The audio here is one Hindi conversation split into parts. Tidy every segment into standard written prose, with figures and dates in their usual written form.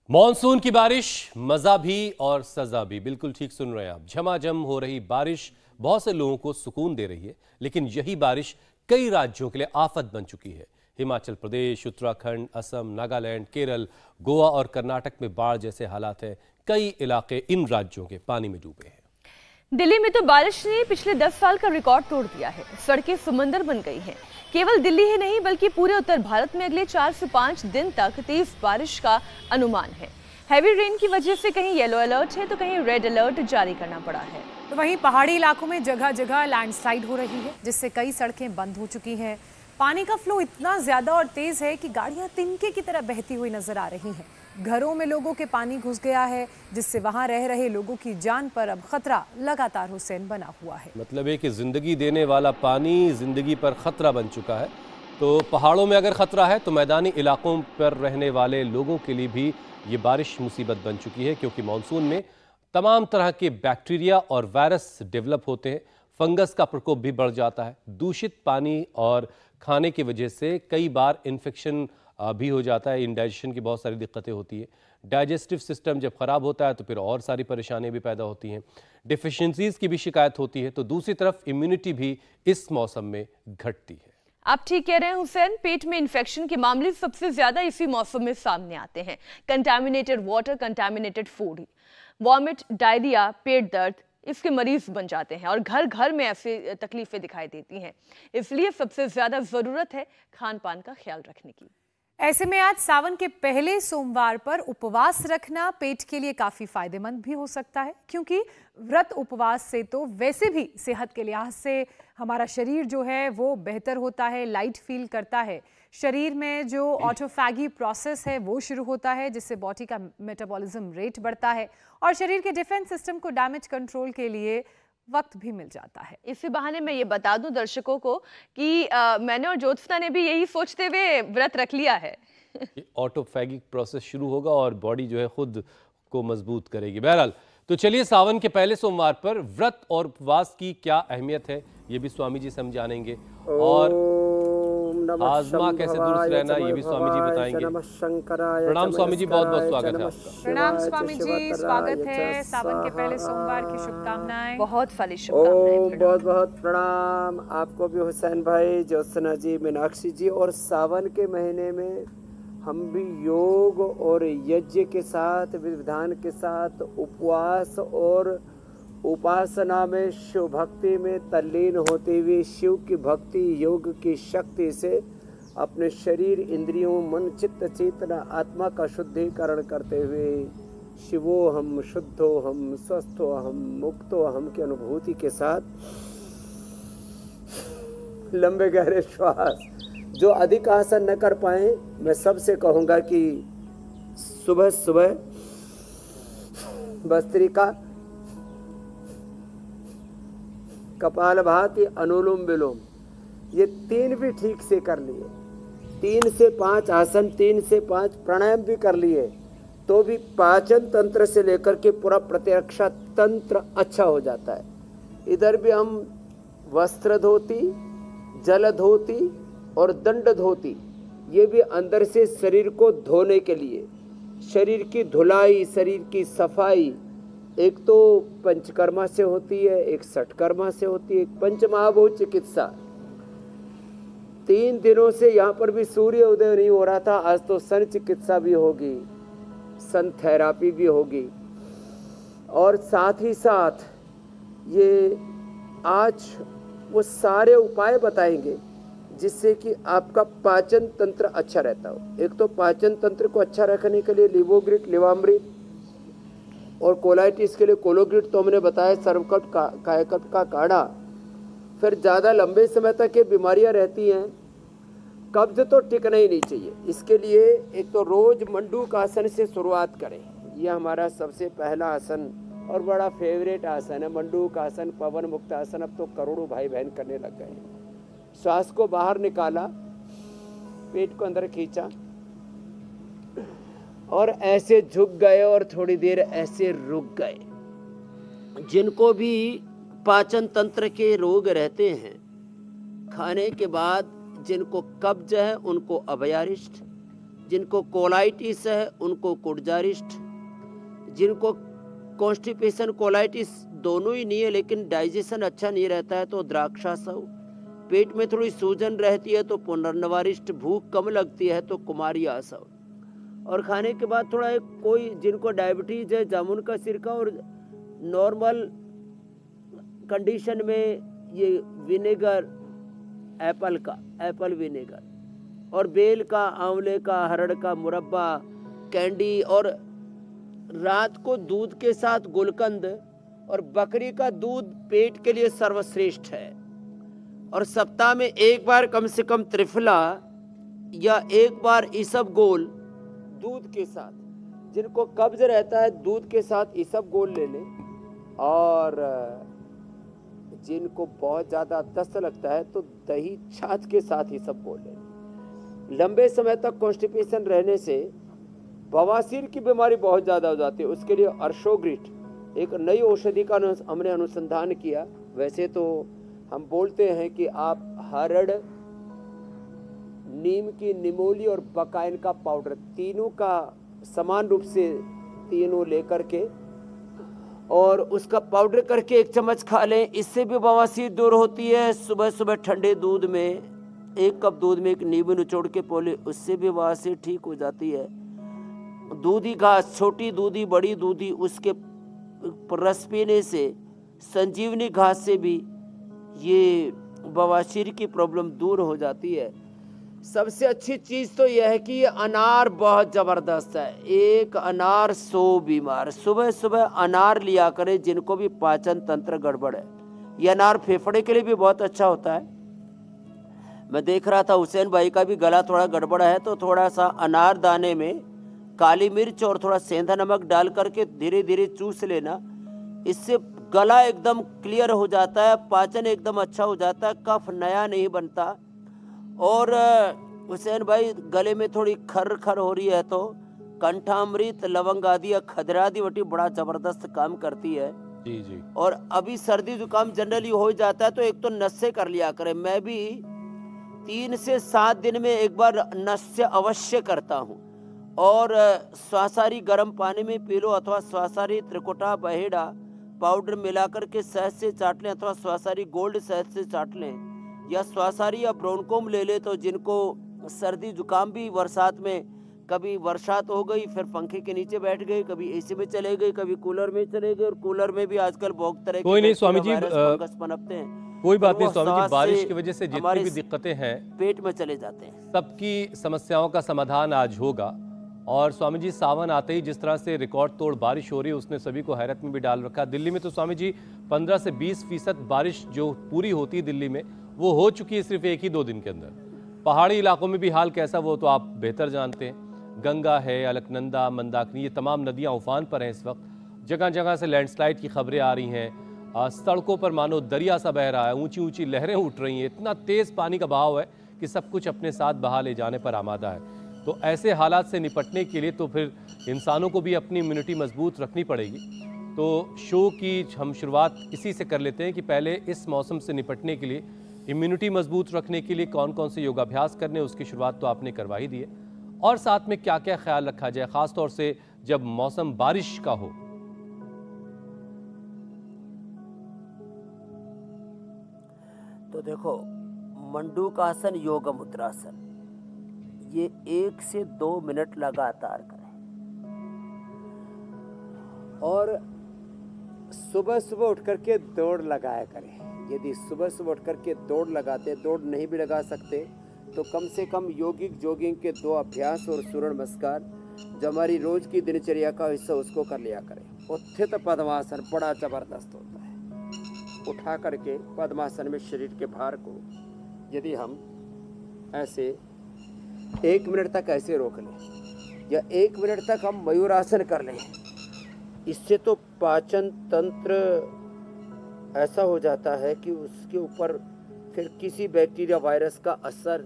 मॉनसून की बारिश, मजा भी और सजा भी। बिल्कुल ठीक सुन रहे हैं आप। झमाझम हो रही बारिश बहुत से लोगों को सुकून दे रही है, लेकिन यही बारिश कई राज्यों के लिए आफत बन चुकी है। हिमाचल प्रदेश, उत्तराखंड, असम, नागालैंड, केरल, गोवा और कर्नाटक में बाढ़ जैसे हालात हैं। कई इलाके इन राज्यों के पानी में डूबे हैं। दिल्ली में तो बारिश ने पिछले 10 साल का रिकॉर्ड तोड़ दिया है। सड़कें समंदर बन गई हैं। केवल दिल्ली ही नहीं बल्कि पूरे उत्तर भारत में अगले 4 से 5 दिन तक तेज बारिश का अनुमान है। हैवी रेन की वजह से कहीं येलो अलर्ट है तो कहीं रेड अलर्ट जारी करना पड़ा है। तो वहीं पहाड़ी इलाकों में जगह जगह लैंडस्लाइड हो रही है, जिससे कई सड़कें बंद हो चुकी हैं। पानी का फ्लो इतना ज्यादा और तेज है कि गाड़ियां तिनके की तरह बहती हुई नजर आ रही हैं। घरों में लोगों के पानी घुस गया है, जिससे वहां रह रहे लोगों की जान पर अब खतरा लगातार हुसैन बना हुआ है। मतलब है कि जिंदगी देने वाला पानी जिंदगी पर खतरा बन चुका है। तो पहाड़ों में अगर खतरा है तो मैदानी इलाकों पर रहने वाले लोगों के लिए भी ये बारिश मुसीबत बन चुकी है, क्योंकि मानसून में तमाम तरह के बैक्टीरिया और वायरस डेवलप होते हैं। फंगस का प्रकोप भी बढ़ जाता है। दूषित पानी और खाने की वजह से कई बार इन्फेक्शन भी हो जाता है। इंडाइजेशन की बहुत सारी दिक्कतें होती है। डाइजेस्टिव सिस्टम जब खराब होता है तो फिर और सारी परेशानियां भी पैदा होती हैं। डिफिशियंसीज की भी शिकायत होती है। तो दूसरी तरफ इम्यूनिटी भी इस मौसम में घटती है। आप ठीक कह रहे हैं हुसैन। पेट में इन्फेक्शन के मामले सबसे ज्यादा इसी मौसम में सामने आते हैं। Contaminated water, contaminated food, vomit, diarrhoea, पेट दर्द, इसके मरीज बन जाते हैं और घर घर में ऐसी तकलीफें दिखाई देती हैं। इसलिए सबसे ज्यादा जरूरत है खान पान का ख्याल रखने की। ऐसे में आज सावन के पहले सोमवार पर उपवास रखना पेट के लिए काफी फायदेमंद भी हो सकता है, क्योंकि व्रत उपवास से तो वैसे भी सेहत के लिहाज से हमारा शरीर जो है वो बेहतर होता है, लाइट फील करता है। शरीर में जो ऑटोफैगी प्रोसेस है वो शुरू होता है, जिससे बॉडी का मेटाबॉलिज्म रेट बढ़ता है और शरीर के डिफेंस सिस्टम को डैमेज कंट्रोल के लिए वक्त भी मिल जाता है। इसी बहाने मैं ये बता दूं दर्शकों को कि मैंने और ज्योत्सना ने भी यही सोचते हुए व्रत रख लिया है। ऑटोफैगिक प्रोसेस शुरू होगा और बॉडी जो है खुद को मजबूत करेगी। बहरहाल, तो चलिए सावन के पहले सोमवार पर व्रत और उपवास की क्या अहमियत है ये भी स्वामी जी समझानेंगे, और आजमा कैसे दुरुस्त रहना ये भी स्वामी जी बताएंगे। प्रणाम स्वामी जी, बहुत बहुत स्वागत है आपका। प्रणाम स्वामी जी, स्वागत है। सावन के पहले सोमवार की शुभकामनाएं। बहुत सारी शुभकामनाएं। बहुत बहुत प्रणाम आपको भी हुसैन भाई, ज्योत्सना जी, मीनाक्षी जी। और सावन के महीने में हम भी योग और यज्ञ के साथ, विधान के साथ, उपवास और उपासना में, शिव भक्ति में तल्लीन होते हुए शिव की भक्ति, योग की शक्ति से अपने शरीर, इंद्रियों, मन, चित्त, चेतना, आत्मा का शुद्धिकरण करते हुए शिवो हम, शुद्धो हम, स्वस्थो हम, मुक्तो हम की अनुभूति के साथ लंबे गहरे श्वास। जो अधिक आसन न कर पाए, मैं सबसे कहूँगा कि सुबह सुबह भस्त्रिका, कपालभाति, अनुलोम विलोम, ये 3 भी ठीक से कर लिए। 3 से 5 आसन, 3 से 5 प्राणायाम भी कर लिए तो भी पाचन तंत्र से लेकर के पूरा प्रतिरक्षा तंत्र अच्छा हो जाता है। इधर भी हम वस्त्र धोती, जल धोती और दंड धोती, ये भी अंदर से शरीर को धोने के लिए, शरीर की धुलाई, शरीर की सफाई, एक तो पंचकर्मा से होती है, एक षटकर्मा से होती है, एक पंचमहाभूत चिकित्सा। 3 दिनों से यहाँ पर भी सूर्य उदय नहीं हो रहा था, आज तो सन चिकित्सा भी होगी, सन थेरापी भी होगी। और साथ ही साथ ये आज वो सारे उपाय बताएंगे जिससे कि आपका पाचन तंत्र अच्छा रहता हो। एक तो पाचन तंत्र को अच्छा रखने के लिए लिवोग्रिट, लिवामृत, और कोलाइटिस के लिए कोलोग्रिट तो हमने बताया, सर्वकट का, कायकट का काढ़ा। फिर ज़्यादा लंबे समय तक ये बीमारियां रहती हैं, कब्ज तो टिकना ही नहीं चाहिए। इसके लिए एक तो रोज मंडूक आसन से शुरुआत करें। ये हमारा सबसे पहला आसन और बड़ा फेवरेट आसन है, मंडूक आसन, पवन मुक्त आसन। अब तो करोड़ों भाई बहन करने लग गए हैं। श्वास को बाहर निकाला, पेट को अंदर खींचा और ऐसे झुक गए और थोड़ी देर ऐसे रुक गए। जिनको भी पाचन तंत्र के रोग रहते हैं, खाने के बाद जिनको कब्ज है उनको अभयारिष्ट, जिनको कोलाइटिस है उनको कुडजारिस्ट, जिनको कॉन्स्टिपेशन कोलाइटिस दोनों ही नहीं है लेकिन डाइजेशन अच्छा नहीं रहता है तो द्राक्षासव, पेट में थोड़ी सूजन रहती है तो पुनर्नवारिष्ट, भूख कम लगती है तो कुमारी आसव, और खाने के बाद थोड़ा कोई जिनको डायबिटीज है जामुन का सिरका, और नॉर्मल कंडीशन में ये विनेगर एप्पल विनेगर, और बेल का, आंवले का, हरड़ का मुरब्बा, कैंडी, और रात को दूध के साथ गुलकंद और बकरी का दूध पेट के लिए सर्वश्रेष्ठ है। और सप्ताह में एक बार कम से कम त्रिफला या एक बार इसबगोल दूध के साथ, जिनको कब्ज रहता है दूध के साथ इसबगोल ले लें, और जिनको बहुत ज़्यादा दस्त लगता है तो दही छाछ के साथ इसबगोल ले लें। लंबे समय तक कॉन्स्टिपेशन रहने से बवासीर की बीमारी बहुत ज़्यादा हो जाती है, उसके लिए अर्शोग्रिट एक नई औषधि का हमने अनुसंधान किया। वैसे तो हम बोलते हैं कि आप हरड़, नीम की निमोली और बकाइन का पाउडर तीनों का समान रूप से तीनों लेकर के और उसका पाउडर करके 1 चम्मच खा लें, इससे भी बवासीर दूर होती है। सुबह सुबह ठंडे दूध में 1 कप दूध में 1 नींबू निचोड़ के पोले, उससे भी बवासीर ठीक हो जाती है। दूधी घास, छोटी दूधी, बड़ी दूधी, उसके रस पीने से, संजीवनी घास से भी ये बवासीर की प्रॉब्लम दूर हो जाती है। सबसे अच्छी चीज़ तो यह है कि ये अनार बहुत ज़बरदस्त है। एक अनार 100 बीमार, सुबह सुबह अनार लिया करें जिनको भी पाचन तंत्र गड़बड़ है। ये अनार फेफड़े के लिए भी बहुत अच्छा होता है। मैं देख रहा था हुसैन भाई का भी गला थोड़ा गड़बड़ है, तो थोड़ा सा अनार दाने में काली मिर्च और थोड़ा सेंधा नमक डाल करके धीरे धीरे चूस लेना, इससे गला एकदम क्लियर हो जाता है, पाचन एकदम अच्छा हो जाता है, कफ नया नहीं बनता। और हुसैन भाई गले में थोड़ी खर खर हो रही है तो कंठामृत, लवंग आदि या खदरादी वटी बड़ा जबरदस्त काम करती है। जी जी। और अभी सर्दी जुकाम जनरली हो जाता है तो एक तो नस्से कर लिया करें। मैं भी 3 से 7 दिन में एक बार नस्से अवश्य करता हूँ। और स्वासारी गर्म पानी में पी लो, अथवा स्वासारी त्रिकुटा बहेड़ा पाउडर मिलाकर के शहद से चाट लें, अथवा स्वासारी गोल्ड शहद से चाट लें, या स्वासारी या ब्रोनकोम ले ले। तो जिनको सर्दी जुकाम भी बरसात में, कभी बरसात हो गई फिर पंखे के नीचे बैठ गए, कभी एसी में चले गए, कभी कूलर में चले गए, और कूलर में भी आजकल बहुत तरह कोई नहीं स्वामी जी, फंगस पनपते हैं। कोई बात नहीं स्वामी जी, बारिश की वजह से जितनी भी दिक्कतें हैं पेट में चले जाते हैं। सबकी समस्याओं का समाधान आज होगा। और स्वामी जी, सावन आते ही जिस तरह से रिकॉर्ड तोड़ बारिश हो रही है उसने सभी को हैरत में भी डाल रखा। दिल्ली में तो स्वामी जी 15 से 20% बारिश जो पूरी होती है दिल्ली में, वो हो चुकी है सिर्फ 1 ही 2 दिन के अंदर। पहाड़ी इलाकों में भी हाल कैसा वो तो आप बेहतर जानते हैं। गंगा है, अलकनंदा, मंदाकिनी, ये तमाम नदियां उफान पर हैं इस वक्त। जगह जगह से लैंडस्लाइड की खबरें आ रही हैं। सड़कों पर मानो दरिया सा बह रहा है, ऊंची ऊंची लहरें उठ रही हैं। इतना तेज़ पानी का बहाव है कि सब कुछ अपने साथ बहा ले जाने पर आमादा है। तो ऐसे हालात से निपटने के लिए तो फिर इंसानों को भी अपनी इम्यूनिटी मजबूत रखनी पड़ेगी। तो शो की हम शुरुआत इसी से कर लेते हैं कि पहले इस मौसम से निपटने के लिए, इम्यूनिटी मजबूत रखने के लिए कौन कौन से योगाभ्यास करने, उसकी शुरुआत तो आपने करवा ही दी है, और साथ में क्या क्या ख्याल रखा जाए, ख़ास तौर से जब मौसम बारिश का हो। तो देखो, मंडूकासन, योग मुद्रासन, ये 1 से 2 मिनट लगातार करें। और सुबह सुबह उठ करके दौड़ लगाया करें। यदि सुबह सुबह उठ करके दौड़ लगाते, दौड़ नहीं भी लगा सकते तो कम से कम योगिक जॉगिंग के 2 अभ्यास और सूर्य नमस्कार जो हमारी रोज की दिनचर्या का हिस्सा, उसको कर लिया करें। उत्थित पद्मासन बड़ा जबरदस्त होता है। उठा करके पद्मासन में शरीर के भार को यदि हम ऐसे 1 मिनट तक ऐसे रोक लें, या 1 मिनट तक हम मयूरासन कर लें, इससे तो पाचन तंत्र ऐसा हो जाता है कि उसके ऊपर फिर किसी बैक्टीरिया वायरस का असर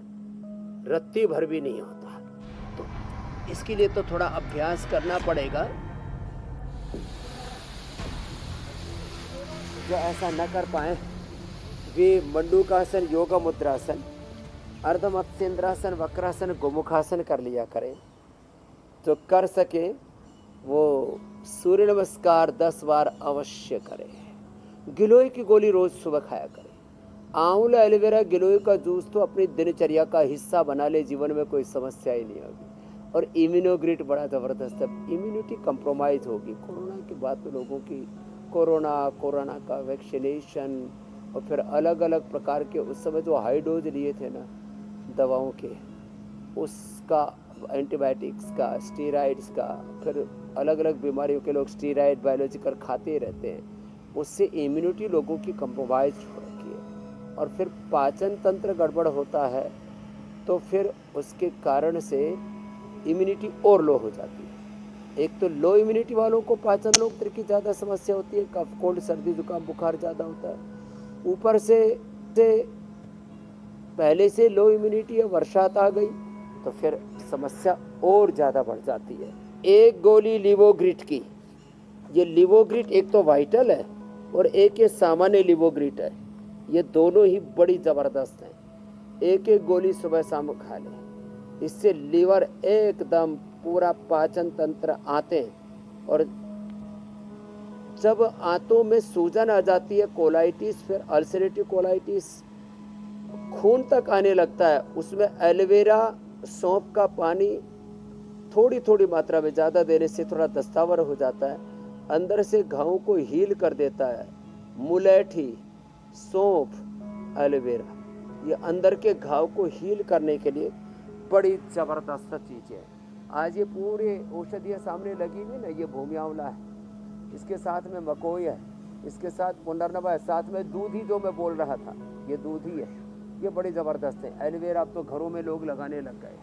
रत्ती भर भी नहीं होता। तो इसके लिए तो थोड़ा अभ्यास करना पड़ेगा। जो ऐसा न कर पाए वे मंडूकासन, योगा मुद्रासन अर्ध मत्स्येंद्रासन, वक्रासन, गोमुखासन कर लिया करें। तो कर सके वो सूर्य नमस्कार 10 बार अवश्य करें। गिलोय की गोली रोज सुबह खाया करें। आंवला, एलोवेरा, गिलोय का जूस तो अपनी दिनचर्या का हिस्सा बना ले, जीवन में कोई समस्या ही नहीं होगी। और इम्यूनोग्रिड बड़ा ज़बरदस्त है, इम्यूनिटी कंप्रोमाइज़ होगी। कोरोना के बाद तो लोगों की कोरोना का वैक्सीनेशन और फिर अलग अलग प्रकार के उस समय जो हाई डोज लिए थे ना दवाओं के, उसका, एंटीबायोटिक्स का, स्टीराइड्स का, फिर अलग अलग बीमारियों के लोग स्टीराइड बायोलॉजिकल खाते रहते हैं, उससे इम्यूनिटी लोगों की कंप्रोमाइज हो रखी है। और फिर पाचन तंत्र गड़बड़ होता है तो फिर उसके कारण से इम्यूनिटी और लो हो जाती है। एक तो लो इम्यूनिटी वालों को पाचन तंत्र की ज़्यादा समस्या होती है, कफ, कोल्ड, सर्दी, जुकाम, बुखार ज़्यादा होता है। ऊपर से पहले से लो इम्यूनिटी है, बरसात आ गई तो फिर समस्या और ज़्यादा बढ़ जाती है। एक गोली लिवोग्रिट की, ये लिवोग्रिट एक तो वाइटल है और एक ये सामान्य लिवोग्रिट है, ये दोनों ही बड़ी ज़बरदस्त हैं। एक एक गोली सुबह शाम खा लें, इससे लीवर एकदम पूरा पाचन तंत्र आते हैं। और जब आंतों में सूजन आ जाती है, कोलाइटिस, फिर अल्सरेटिव कोलाइटिस, खून तक आने लगता है, उसमें एलोवेरा, सौंफ का पानी थोड़ी थोड़ी मात्रा में, ज़्यादा देने से थोड़ा दस्तावर हो जाता है, अंदर से घावों को हील कर देता है। मुलेठी, सौंफ, एलोवेरा, ये अंदर के घाव को हील करने के लिए बड़ी ज़बरदस्त चीज़ है। आज ये पूरे औषधियाँ सामने लगी हुई ना, ये भूमि आंवला है, इसके साथ में मकोई है, इसके साथ पुनर्नवा है, साथ में दूधी जो मैं बोल रहा था, ये दूधी है, ये बड़ी ज़बरदस्त है। एलोवेरा अब तो घरों में लोग लगाने लग गए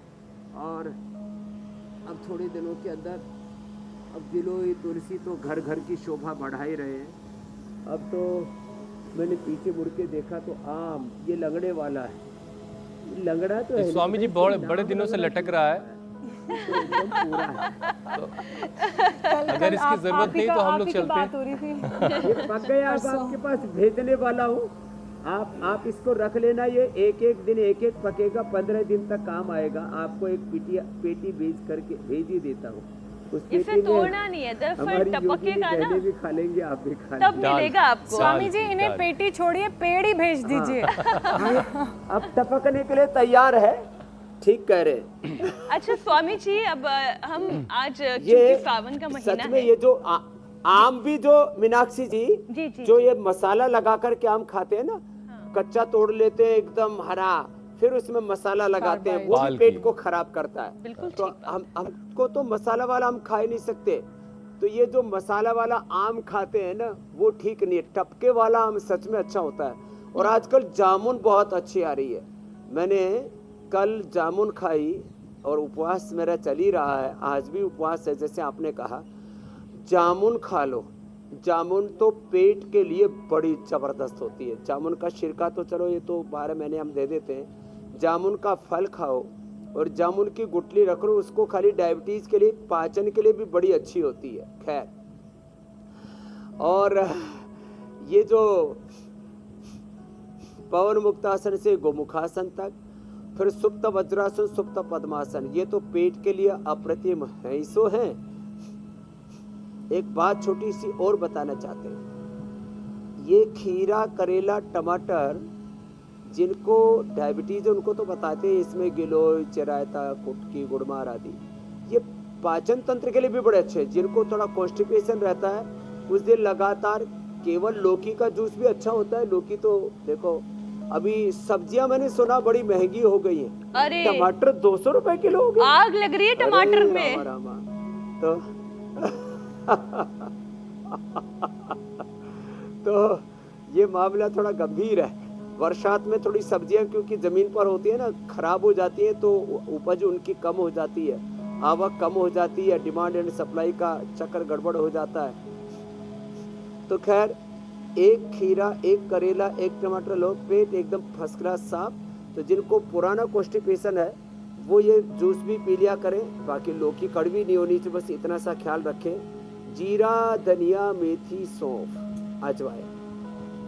और अब थोड़े दिनों के अंदर अब गिलोय, तुलसी तो घर घर की शोभा बढ़ा ही रहे हैं। अब तो मैंने पीछे मुड़ के देखा तो आम, ये लंगड़े वाला है, लंगड़ा तो है, स्वामी जी बड़े दिनों से लटक रहा है, तो एकदम पूरा है। तो अगर इसकी जरूरत नहीं तो हम लोग चलते हैं। ये पक गया, अब आपके पास भेजने वाला हूँ, आप इसको रख लेना। ये एक एक दिन एक एक पकेगा, 15 दिन तक काम आएगा। आपको एक पेटी भेज ही देता हूँ। उस इसे तोड़ना नहीं है, दरअसल टपकेगा ना, भी खा लेंगे, आप भी खा तब मिलेगा आपको। स्वामी जी इन्हें पेटी छोड़िए, पेड़ ही भेज दीजिए। अब टपकने के लिए तैयार है, ठीक कह रहे। अच्छा स्वामी जी, अब हम आज ये सावन का महीना सच में है, ये जो आम भी जो मीनाक्षी जी, जी जो ये मसाला लगा करके आम खाते हैं ना, कच्चा तोड़ लेते हैं एकदम हरा, फिर उसमें मसाला लगाते हैं, वो भी पेट को खराब करता है। बिल्कुल तो हमको तो मसाला वाला आम खा ही नहीं सकते, तो ये जो मसाला वाला आम खाते हैं ना, वो ठीक नहीं है। टपके वाला आम सच में अच्छा होता है। और आजकल जामुन बहुत अच्छी आ रही है। मैंने कल जामुन खाई और उपवास मेरा चल ही रहा है, आज भी उपवास है, जैसे आपने कहा जामुन खा लो। जामुन तो पेट के लिए बड़ी ज़बरदस्त होती है। जामुन का छिलका तो चलो ये तो 12 महीने हम दे देते हैं, जामुन का फल खाओ और जामुन की गुठली रख लो, उसको खाली डायबिटीज़ के लिए, पाचन के लिए भी बड़ी अच्छी होती है। खैर, और ये जो पवन मुक्तासन से गोमुखासन तक, फिर सुप्त वज्रासन, सुप्त पद्मासन, ये तो पेट के लिए अप्रतिम है ही सो हैं। एक बात छोटी सी और बताना चाहते हैं, ये खीरा, करेला, टमाटर, जिनको डायबिटीज है उनको तो बताते हैं इसमें गिलोय, चिरायता, कुटकी, गुड़मार आदि, ये पाचन तंत्र के लिए भी बड़े अच्छे हैं। जिनको थोड़ा कॉन्स्टिपेशन रहता है उस दिन लगातार, केवल लौकी का जूस भी अच्छा होता है। लौकी तो देखो अभी सब्जियां मैंने सुना बड़ी महंगी हो गई है, अरे टमाटर 200 रुपए किलो हो गए, आग लग रही है टमाटर में। तो ये मामला थोड़ा गंभीर है। बरसात में थोड़ी सब्जियां क्योंकि जमीन पर होती है ना, खराब हो जाती है, तो उपज उनकी कम हो जाती है, आवक कम हो जाती है, डिमांड एंड सप्लाई का चक्कर गड़बड़ हो जाता है। तो खैर, एक खीरा, एक करेला, एक टमाटर लो, पेट एकदम फर्स्ट क्लास साफ। तो जिनको पुराना कॉन्स्टिपेशन है वो ये जूस भी पी लिया करें। बाकी लौकी कड़वी नहीं होनी चाहिए, बस इतना सा ख्याल रखें। जीरा, धनिया, मेथी, सौंफ, अजवाइन,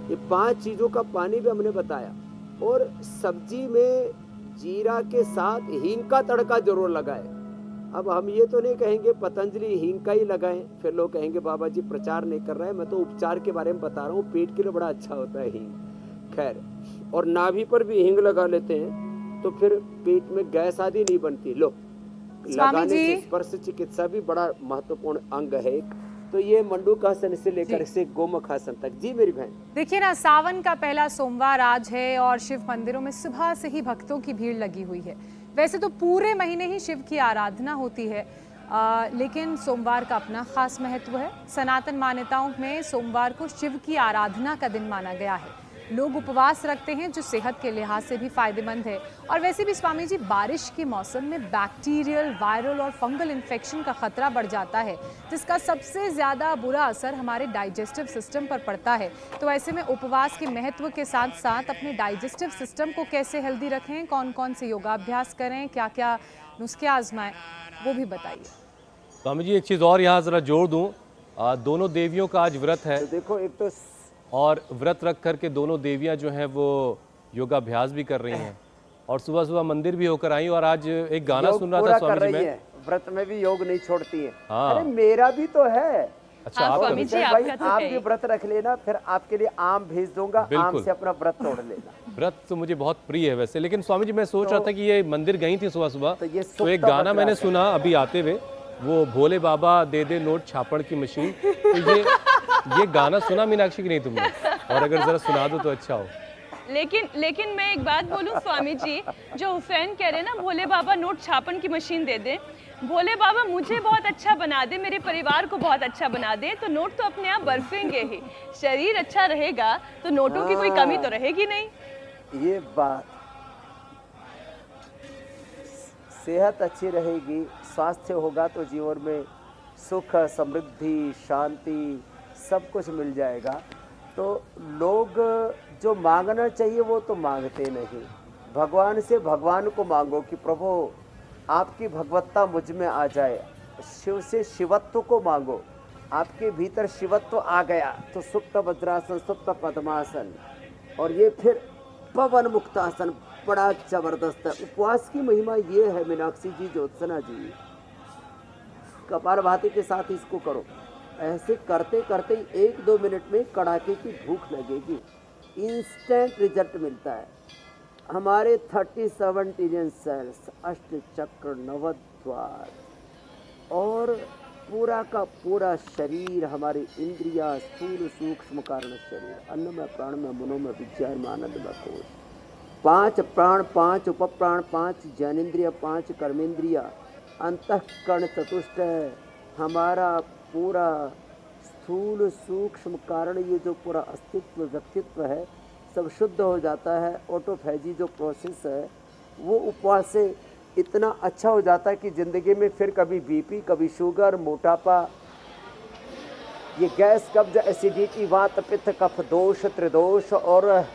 ये 5 चीज़ों का पानी भी हमने बताया। और सब्जी में जीरा के साथ हींग का तड़का जरूर लगाए। अब हम ये तो नहीं कहेंगे पतंजलि हींग का ही लगाएं, फिर लोग कहेंगे बाबा जी प्रचार नहीं कर रहे हैं, मैं तो उपचार के बारे में बता रहा हूँ, पेट के लिए बड़ा अच्छा होता है हींग। खैर, और नाभि पर भी हींग लगा लेते हैं तो फिर पेट में गैस आदि नहीं बनती। लो, लगाने से स्पर्श चिकित्सा भी बड़ा महत्वपूर्ण अंग है। तो ये मंडूकासन से लेकर से गोमुखासन तक। जी मेरी बहन, देखिए ना, सावन का पहला सोमवार आज है और शिव मंदिरों में सुबह से ही भक्तों की भीड़ लगी हुई है। वैसे तो पूरे महीने ही शिव की आराधना होती है, लेकिन सोमवार का अपना खास महत्व है। सनातन मान्यताओं में सोमवार को शिव की आराधना का दिन माना गया है। लोग उपवास रखते हैं जो सेहत के लिहाज से भी फायदेमंद है। और वैसे भी स्वामी जी, बारिश के मौसम में बैक्टीरियल, वायरल और फंगल इन्फेक्शन का खतरा बढ़ जाता है, जिसका सबसे ज़्यादा बुरा असर हमारे डाइजेस्टिव सिस्टम पर पड़ता है। तो ऐसे में उपवास के महत्व के साथ साथ अपने डाइजेस्टिव सिस्टम को कैसे हेल्दी रखें, कौन कौन से योगाभ्यास करें, क्या क्या नुस्खे आजमाएं, वो भी बताइए। स्वामी जी, एक चीज़ और यहाँ ज़रा जोड़ दूँ, दोनों देवियों का आज व्रत है। तो देखो, एक तो और व्रत रख करके दोनों देवियां जो हैं वो योगाभ्यास भी कर रही हैं और सुबह सुबह मंदिर भी होकर आई। और आज एक गाना सुन रहा था स्वामी जी, मैं व्रत में भी योग नहीं छोड़ती है। हाँ। अरे मेरा भी तो है। अच्छा, हाँ, स्वामी जी, भाई आपका तो आप है। भी व्रत रख लेना, फिर आपके लिए आम भेज दूंगा, आम से अपना व्रत तोड़ लेना। व्रत तो मुझे बहुत प्रिय है वैसे, लेकिन स्वामी जी मैं सोच रहा था कि ये मंदिर गई थी सुबह सुबह, तो एक गाना मैंने सुना अभी आते हुए, वो भोले बाबा दे दे नोट छापड़ की मशीन। तो ये गाना सुना मीनाक्षी की नहीं तुमने? और अगर जरा सुना दो तो अच्छा हो। लेकिन मैं एक बात बोलूं स्वामी जी, जो हुसैन कह रहे हैं ना, भोले बाबा नोट छापन की मशीन दे दे, भोले बाबा मुझे बहुत अच्छा बना दे, मेरे परिवार को बहुत अच्छा बना दे, तो नोट तो अपने आप बरसेंगे ही। शरीर अच्छा रहेगा तो नोटों की कोई कमी तो रहेगी नहीं। ये बात, सेहत अच्छी रहेगी, स्वास्थ्य होगा तो जीवन में सुख, समृद्धि, शांति सब कुछ मिल जाएगा। तो लोग जो मांगना चाहिए वो तो मांगते नहीं। भगवान से भगवान को मांगो कि प्रभु आपकी भगवत्ता मुझ में आ जाए। शिव से शिवत्व को मांगो, आपके भीतर शिवत्व आ गया तो सुप्त वज्रासन, सुप्त पद्मासन, और ये फिर पवन मुक्तासन बड़ा जबरदस्त है। उपवास की महिमा ये है मीनाक्षी जी, ज्योत्सना जी, कपालभाति के साथ इसको करो। ऐसे करते करते 1-2 मिनट में कड़ाके की भूख लगेगी, इंस्टेंट रिजल्ट मिलता है। हमारे 37 ट्रिलियन सेल्स, अष्ट चक्र, नवद्वार और पूरा का पूरा शरीर, हमारी इंद्रिया, स्थूल सूक्ष्म कारण शरीर, अन्नमय प्राणमय मनोमय विज्ञान आनंदमय कोश, 5 प्राण, 5 उपप्राण, 5 ज्ञानेन्द्रिय, 5 कर्मेंद्रिया, अंतःकरण चतुष्ट है। हमारा पूरा स्थूल सूक्ष्म कारण, ये जो पूरा अस्तित्व व्यक्तित्व है सब शुद्ध हो जाता है। ऑटोफैजी जो प्रोसेस है वो उपवास से इतना अच्छा हो जाता है कि ज़िंदगी में फिर कभी बीपी, कभी शुगर, मोटापा, ये गैस, कब्ज, एसिडिटी, वात, पित्त, कफ दोष, त्रिदोष और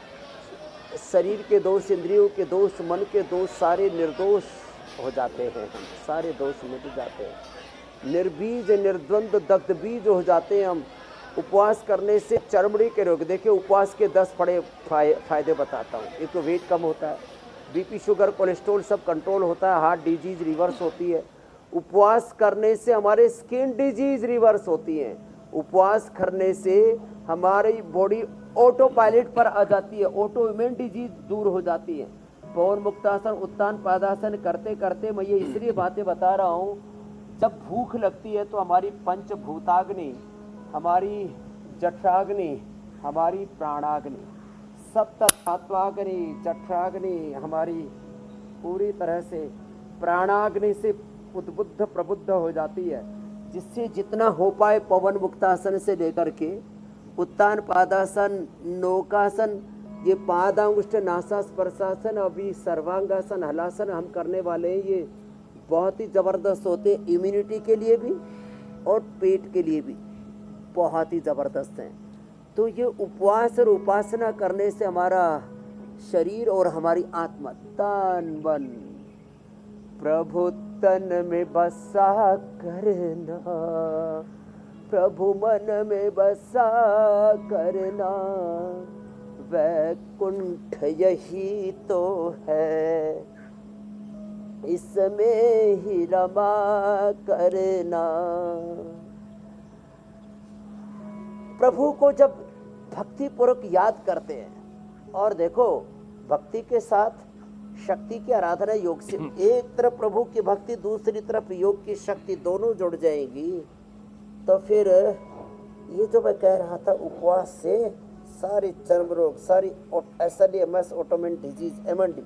शरीर के दोष, इंद्रियों के दोष, मन के दोष, सारे निर्दोष हो जाते हैं। हम सारे दोष मिट जाते हैं, निर्बीज निर्द्वंद दग्ध बीज हो जाते हैं हम उपवास करने से। चर्मड़ी के रोग, देखिए उपवास के 10 बड़े फायदे बताता हूँ। एक तो वेट कम होता है, बीपी, शुगर, कोलेस्ट्रॉल सब कंट्रोल होता है, हार्ट डिजीज रिवर्स होती है। उपवास करने से हमारे स्किन डिजीज रिवर्स होती हैं। उपवास करने से हमारी बॉडी ऑटो पायलट पर आ जाती है, ऑटो इम्यून डिजीज दूर हो जाती है। पवन मुक्तासन, उत्तान पादासन करते करते मैं ये इसलिए बातें बता रहा हूँ, जब भूख लगती है तो हमारी पंचभूताग्नि, हमारी जठराग्नि, हमारी प्राणाग्नि, सप्त तत्वाग्नि, जठराग्नि हमारी पूरी तरह से प्राणाग्नि से उद्बुद्ध प्रबुद्ध हो जाती है, जिससे जितना हो पाए पवन मुक्तासन से लेकर के उत्तान पादासन, नौकासन, ये पादांगुष्ठ नासास्पर्शासन, अभी सर्वांगासन, हलासन हम करने वाले हैं। ये बहुत ही ज़बरदस्त होते हैं, इम्यूनिटी के लिए भी और पेट के लिए भी बहुत ही ज़बरदस्त हैं। तो ये उपवास और उपासना करने से हमारा शरीर और हमारी आत्मा, तन मन, प्रभु तन में बसा करना, प्रभु मन में बसा करना, वैकुंठ यही तो है, इसमें ही रमा करना। प्रभु को जब भक्ति पूर्वक याद करते हैं, और देखो भक्ति के साथ शक्ति की आराधना योग से, एक तरफ प्रभु की भक्ति दूसरी तरफ योग की शक्ति दोनों जुड़ जाएंगी, तो फिर ये जो मैं कह रहा था उपवास से सारी चर्म रोग, सारी SLEMS ऑटोइम्यून डिजीज, MND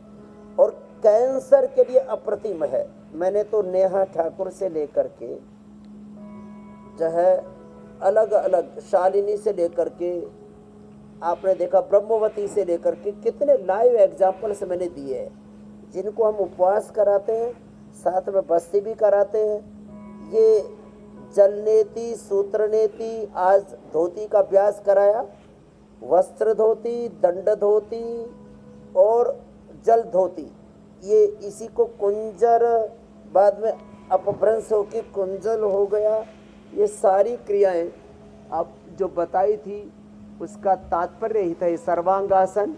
और कैंसर के लिए अप्रतिम है। मैंने तो नेहा ठाकुर से लेकर के जो है अलग अलग, शालिनी से लेकर के आपने देखा ब्रह्मवती से लेकर के कितने लाइव एग्जाम्पल्स मैंने दिए हैं, जिनको हम उपवास कराते हैं, साथ में बस्ती भी कराते हैं। ये जलनेति, सूत्रनेति, आज धोती का अभ्यास कराया, वस्त्र धोती, दंड धोती और जल धोती, ये इसी को कुंजर, बाद में अपभ्रंश होकर कुंजल हो गया। ये सारी क्रियाएं आप जो बताई थी उसका तात्पर्य ही था। ये सर्वांगासन,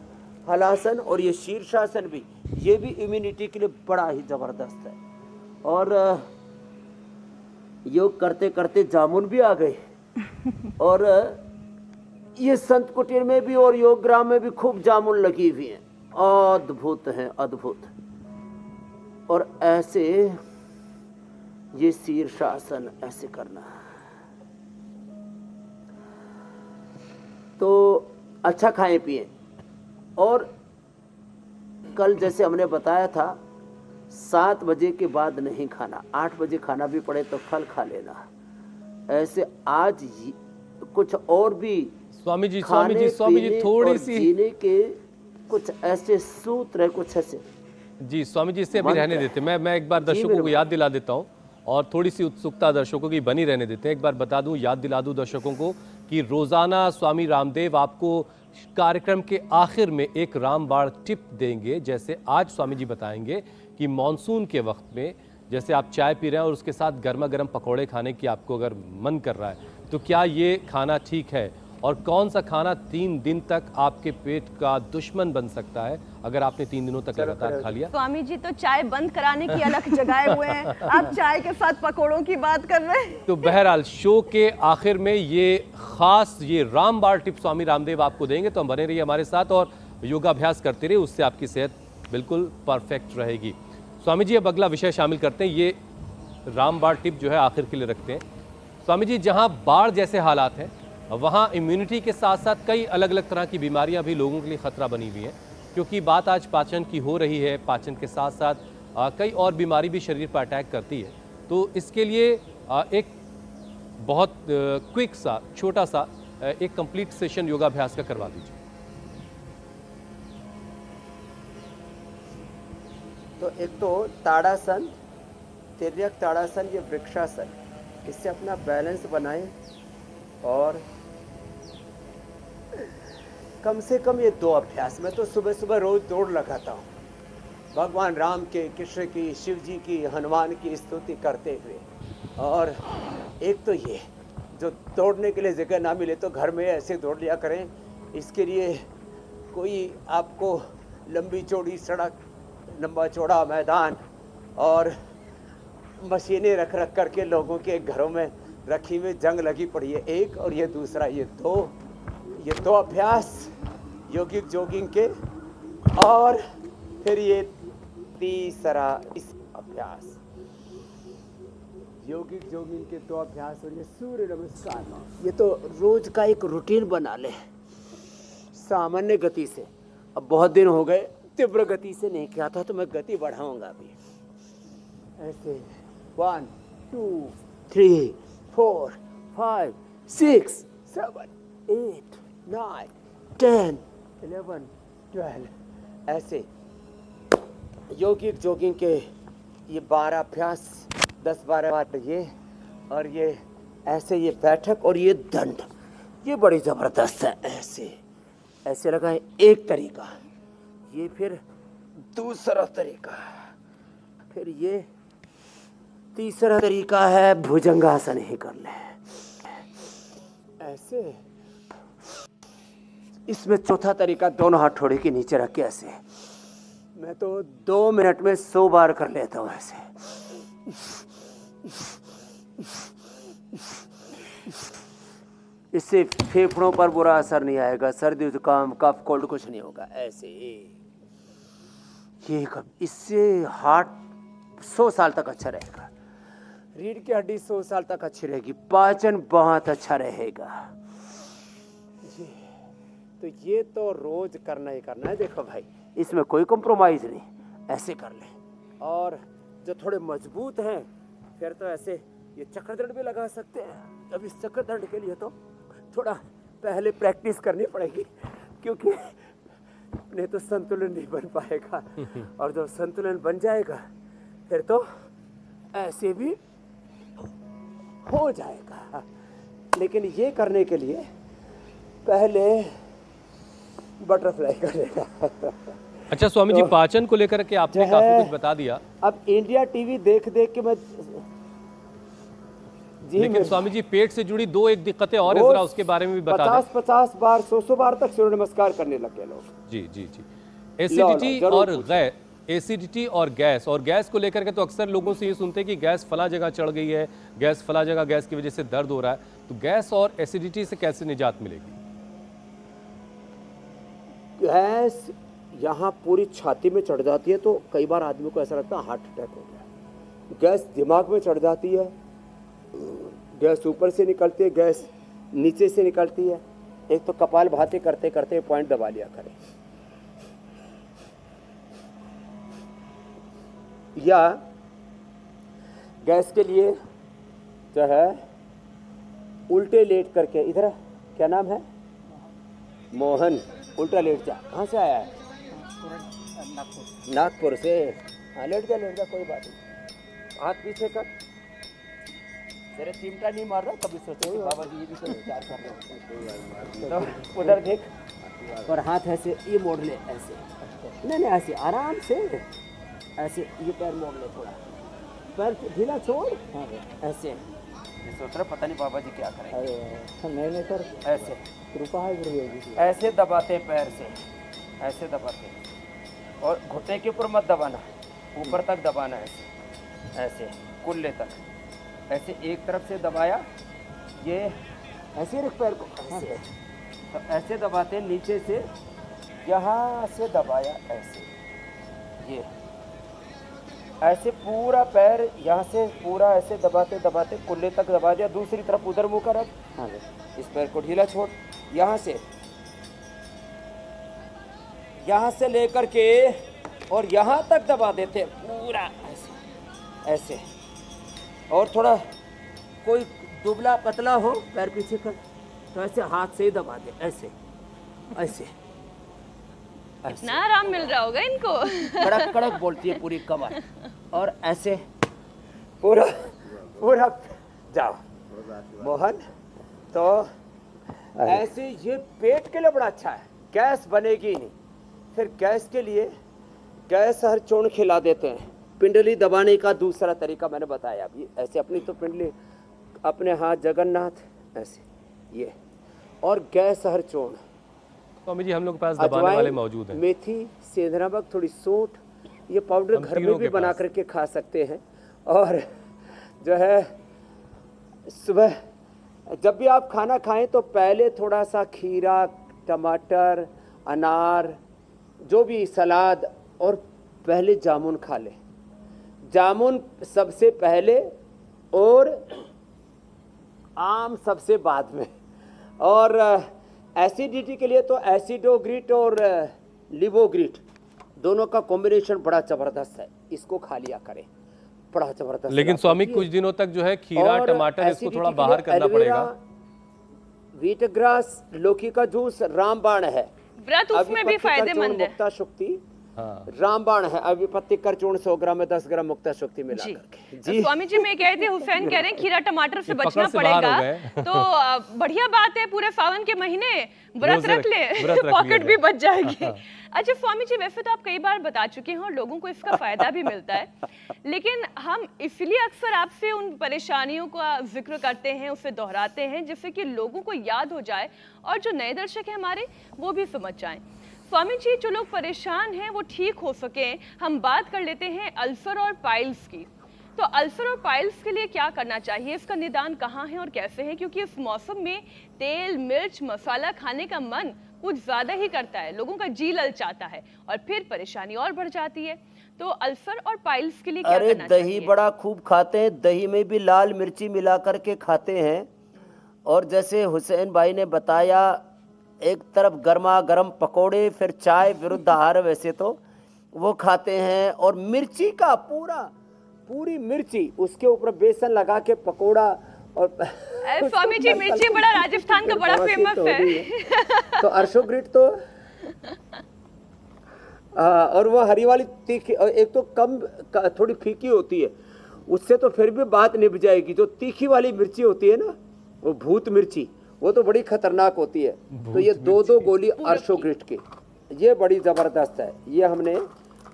हलासन और ये शीर्षासन भी, ये भी इम्यूनिटी के लिए बड़ा ही जबरदस्त है। और योग करते करते जामुन भी आ गए और ये संत कुटीर में भी और योग ग्राम में भी खूब जामुन लगी हुई हैं, अद्भुत हैं, अद्भुत। और ऐसे ये शीर्षासन ऐसे करना, तो अच्छा खाएं पिए। और कल जैसे हमने बताया था 7 बजे के बाद नहीं खाना, 8 बजे खाना भी पड़े तो फल खा लेना। ऐसे आज कुछ और भी स्वामी जी थोड़ी सी जीने के कुछ ऐसे सूत्र है, कुछ ऐसे। जी स्वामी जी, इससे अभी रहने देते, मैं एक बार दर्शकों को याद दिला देता हूँ और थोड़ी सी उत्सुकता दर्शकों की बनी रहने देते हैं। एक बार बता दूं, याद दिला दूं दर्शकों को कि रोजाना स्वामी रामदेव आपको कार्यक्रम के आखिर में एक रामबाण टिप देंगे। जैसे आज स्वामी जी बताएंगे कि मॉनसून के वक्त में जैसे आप चाय पी रहे हैं और उसके साथ गर्मा गर्म पकौड़े खाने की आपको अगर मन कर रहा है, तो क्या ये खाना ठीक है, और कौन सा खाना 3 दिन तक आपके पेट का दुश्मन बन सकता है अगर आपने 3 दिनों तक लगातार खा लिया। स्वामी जी तो चाय बंद कराने की अलग जगाए हुए हैं, आप चाय के साथ पकौड़ों की बात कर रहे हैं। तो बहरहाल शो के आखिर में ये खास ये रामबाण टिप स्वामी रामदेव आपको देंगे, तो हम बने रहिए हमारे साथ और योगाभ्यास करते रहिए, उससे आपकी सेहत बिल्कुल परफेक्ट रहेगी। स्वामी जी अब अगला विषय शामिल करते हैं, ये रामबाण टिप जो है आखिर के लिए रखते हैं। स्वामी जी, जहाँ बाढ़ जैसे हालात हैं वहाँ इम्यूनिटी के साथ साथ कई अलग अलग तरह की बीमारियां भी लोगों के लिए खतरा बनी हुई हैं, क्योंकि बात आज पाचन की हो रही है। पाचन के साथ साथ कई और बीमारी भी शरीर पर अटैक करती है। तो इसके लिए एक बहुत क्विक सा छोटा सा एक कंप्लीट सेशन योगाभ्यास का करवा दीजिए। तो एक तो ताड़ासन, तिर्यक ताड़ासन, ये वृक्षासन, इससे अपना बैलेंस बनाएं और कम से कम ये 2 अभ्यास। मैं तो सुबह सुबह रोज दौड़ लगाता हूँ, भगवान राम के, कृष्ण की, शिव जी की, हनुमान की स्तुति करते हुए। और एक तो ये जो दौड़ने के लिए जगह ना मिले तो घर में ऐसे दौड़ लिया करें। इसके लिए कोई आपको लंबी चौड़ी सड़क, लंबा चौड़ा मैदान और मशीनें रख करके लोगों के घरों में रखी हुई जंग लगी पड़ी है, एक। और ये दूसरा, ये दो अभ्यास योगिक जॉगिंग के, और फिर ये तीसरा इस अभ्यास योगिक जॉगिंग के 2 अभ्यास और ये सूर्य नमस्कार। ये तो रोज का एक रूटीन बना ले सामान्य गति से। अब बहुत दिन हो गए तीव्र गति से नहीं किया था, तो मैं गति बढ़ाऊंगा अभी। ऐसे 1 2 3 4 5 6 7 8 9 10 11 12 ऐसे योगिक जॉगिंग के ये 12 अभ्यास, 10-12 बार ये, और ये ऐसे ये बैठक और ये दंड, ये बड़ी जबरदस्त है। ऐसे लगाए एक तरीका, ये फिर दूसरा तरीका, फिर ये तीसरा तरीका है भुजंगासन ही कर ले ऐसे। इसमें चौथा तरीका दोनों हाथ ठोड़ी के नीचे रख के ऐसे मैं तो 2 मिनट में 100 बार कर लेता हूँ ऐसे। इससे फेफड़ों पर बुरा असर नहीं आएगा, सर्दी जुकाम कफ कोल्ड कुछ नहीं होगा। ऐसे ये इससे हार्ट 100 साल तक अच्छा रहेगा, रीढ़ की हड्डी 100 साल तक अच्छी रहेगी, पाचन बहुत अच्छा रहेगा। तो ये तो रोज करना ही करना है। देखो भाई, इसमें कोई कॉम्प्रोमाइज नहीं, ऐसे कर ले। और जो थोड़े मजबूत हैं फिर तो ऐसे ये चक्रदंड भी लगा सकते हैं। अब इस चक्रदंड के लिए तो थोड़ा पहले प्रैक्टिस करनी पड़ेगी, क्योंकि नहीं तो संतुलन नहीं बन पाएगा। और जब संतुलन बन जाएगा फिर तो ऐसे भी हो जाएगा। लेकिन ये करने के लिए पहले बटरफ्लाई करेगा। अच्छा स्वामी जी, पाचन को लेकर के आपने काफी कुछ बता दिया। अब इंडिया टीवी देख देख के मैं लेकिन स्वामी जी, पेट से जुड़ी 2-1 दिक्कतें और जरा उसके बारे में भी बता दें। 50 बार 100 बार तक सूर्य नमस्कार करने लग गए लोग। जी जी जी। एसिडिटी और गैस को लेकर के तो अक्सर लोगों से ये सुनते हैं कि गैस फला जगह चढ़ गई है, गैस फला जगह, गैस की वजह से दर्द हो रहा है। तो गैस और एसिडिटी से कैसे निजात मिलेगी? गैस यहाँ पूरी छाती में चढ़ जाती है तो कई बार आदमी को ऐसा लगता है हार्ट अटैक हो गया। गैस दिमाग में चढ़ जाती है, गैस ऊपर से निकलती है, गैस नीचे से निकलती है। एक तो कपालभाति करते करते पॉइंट दबा लिया करें, या गैस के लिए जो है उल्टे लेट करके, इधर क्या नाम है, मोहन, उल्टा लेट जा। कहाँ से आया है? नागपुर से। हाँ, लेट जा कोई बात नहीं। हाथ पीछे कर, तेरे चिमटा नहीं मार रहा। कभी सोचे कि बाबा जी ये भी तो विचार कर रहे हैं। तो उधर देख और हाथ ऐसे ये मोड़ ले, ऐसे नहीं ऐसे आराम से, ऐसे ये पैर मोड़ ले, थोड़ा पैर ढीला छोड़, ऐसे सोच रहा पता नहीं बाबा जी क्या करें। नहीं सर, ऐसे कृपा है, ऐसे दबाते पैर से, ऐसे दबाते, और घुटने के ऊपर मत दबाना, ऊपर तक दबाना, ऐसे ऐसे कुल्ले तक, ऐसे एक तरफ से दबाया, ये ऐसे रख पैर को, ऐसे तो ऐसे दबाते, नीचे से यहाँ से दबाया, ऐसे ये ऐसे पूरा पैर यहाँ से पूरा ऐसे दबाते दबाते कुल्ले तक दबा दिया। दूसरी तरफ उधर मुँह कर, अब इस पैर को ढीला छोड़, यहाँ से लेकर के और यहाँ तक दबा देते पूरा, ऐसे ऐसे। और थोड़ा कोई दुबला पतला हो, पैर पीछे कर, तो ऐसे हाथ से ही दबा दे, ऐसे ऐसे। कितना आराम मिल रहा होगा इनको। कड़क कड़क बोलती है पूरी कमर, और ऐसे पूरा पूरा जाओ मोहन। तो ऐसे ये पेट के लिए बड़ा अच्छा है, गैस बनेगी ही नहीं। फिर गैस के लिए गैस हर चूर्ण खिला देते हैं। पिंडली दबाने का दूसरा तरीका मैंने बताया अभी, ऐसे अपनी तो पिंडली अपने हाथ जगन्नाथ ऐसे ये, और गैस हर चूर्ण। स्वामी जी, हम लोग के पास दबाने वाले मौजूद हैं। मेथी, सेंधा नमक, थोड़ी सूंठ, ये पाउडर घर में भी बना करके खा सकते हैं। और जो है सुबह जब भी आप खाना खाएं तो पहले थोड़ा सा खीरा, टमाटर, अनार, जो भी सलाद, और पहले जामुन खा लें। जामुन सबसे पहले और आम सबसे बाद में। और एसिडिटी के लिए तो एसिडोग्रिट और लिवोग्रिट दोनों का कॉम्बिनेशन बड़ा ज़बरदस्त है, इसको खा लिया करें, बड़ा ज़बरदस्त। लेकिन स्वामी कुछ दिनों तक जो है खीरा, टमाटर, इसको थोड़ा बाहर करना पड़ेगा। व्हीट ग्रास, लौकी का जूस रामबाण है, व्रत उसमें भी फायदेमंद है। मुक्ता शक्ति रामबाण है। अभी पत्ती कर चूर्ण 100 ग्राम में 10 ग्राम मुक्ता शक्ति मिला करके। जी स्वामी जी, मैं कह रहे थे, हुसैन कह रहे हैं खीरा टमाटर से बचना पड़ेगा। तो बढ़िया बात है, पूरे सावन के महीने व्रत रख ले, पॉकेट भी बच जाएगी। अच्छा स्वामी जी, वैसे तो आप कई बार बता चुके हैं और लोगों को इसका फायदा भी मिलता है, लेकिन हम इसलिए अक्सर आपसे उन परेशानियों का जिक्र करते हैं, उसे दोहराते हैं, जिससे कि लोगों को याद हो जाए और जो नए दर्शक हैं हमारे वो भी समझ जाएं। स्वामी जी, जो लोग परेशान हैं वो ठीक हो सके, हम बात कर लेते हैं अल्सर और पाइल्स की। तो अल्सर और पाइल्स के लिए क्या करना चाहिए, इसका निदान कहाँ है और कैसे है? क्योंकि इस मौसम में तेल, मिर्च, मसाला खाने का मन कुछ ज्यादा ही करता है, लोगों का जी ललचाता है और फिर परेशानी और बढ़ जाती है। तो अल्सर और पाइल्स के लिए क्या करना चाहिए? दही बड़ा खूब खाते हैं, दही में भी लाल मिर्ची मिला करके खाते हैं। और जैसे हुसैन भाई ने बताया, एक तरफ गर्मा गर्म पकोड़े, फिर चाय, विरुद्ध आहार वैसे तो वो खाते हैं। और मिर्ची का पूरी मिर्ची, उसके ऊपर बेसन लगा के पकोड़ा। और स्वामी जी, मिर्ची बड़ा राजस्थान का बड़ा फेमस है। तो अरशोग्रिट तो और वो हरी वाली तीखी, एक तो कम थोड़ी फीकी होती है, उससे तो फिर भी बात निभ जाएगी। जो तीखी वाली मिर्ची होती है ना, वो भूत मिर्ची, वो तो बड़ी खतरनाक होती है। तो ये दो गोली अरशोग्रिट की, ये बड़ी ज़बरदस्त है। ये हमने